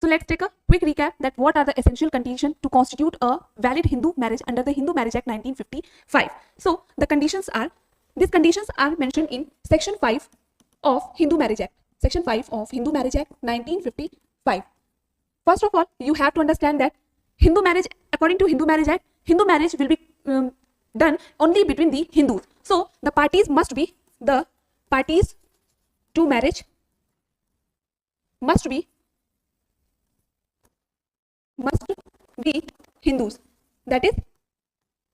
So let's take a quick recap that what are the essential conditions to constitute a valid Hindu marriage under the Hindu Marriage Act 1955. So the conditions are, these conditions are mentioned in section 5 of Hindu Marriage Act. Section 5 of Hindu Marriage Act 1955. First of all, you have to understand that Hindu marriage, according to Hindu Marriage Act, Hindu marriage will be done only between the Hindus. So the parties must be, the parties to marriage must be Hindus. That is,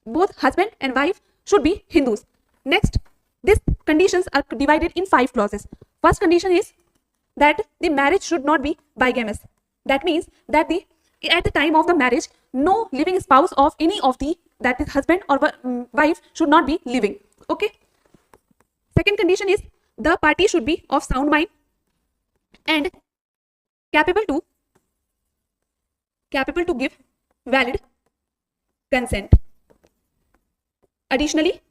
both husband and wife should be Hindus. Next, these conditions are divided in 5 clauses. First condition is that the marriage should not be bigamous. That means that at the time of the marriage, no living spouse of any of the, that is husband or wife, should not be living. Okay. Second condition is the party should be of sound mind and capable to give valid consent. Additionally,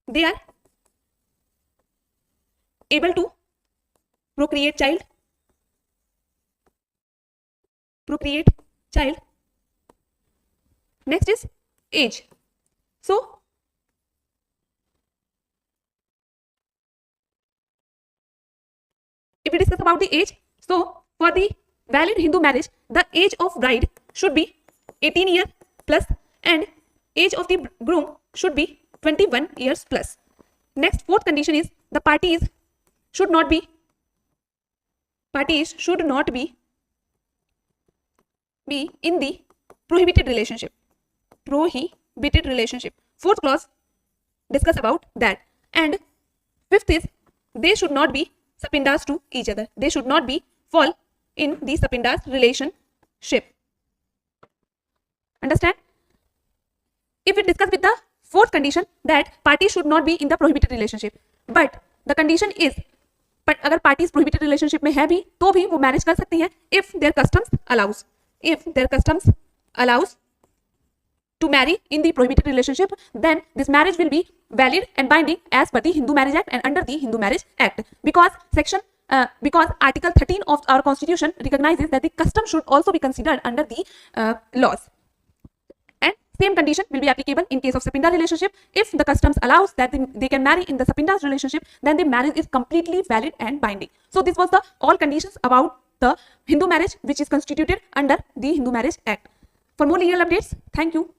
they are able to procreate child. Next is age. So if we discuss about the age, so for the valid Hindu marriage, the age of bride should be 18 years plus and age of the groom should be 21 years plus. Next, fourth condition is the parties should not be in the prohibited relationship. Fourth clause discuss about that. And fifth is they should not be sapindas to each other. They should not be fall in the sapindas relationship. Understand? If we discuss with the fourth condition, that parties should not be in the prohibited relationship, but the condition is, but अगर parties prohibited relationship में है भी तो भी वो marriage कर सकती हैं if their customs allows to marry in the prohibited relationship, then this marriage will be valid and binding as per the Hindu Marriage Act and under the Hindu Marriage Act, because Article 13 of our Constitution recognizes that the custom should also be considered under the laws. And same condition will be applicable in case of Sapinda relationship. If the customs allows that they can marry in the Sapinda relationship, then the marriage is completely valid and binding. So this was the all conditions about the Hindu marriage which is constituted under the Hindu Marriage Act. For more legal updates, thank you.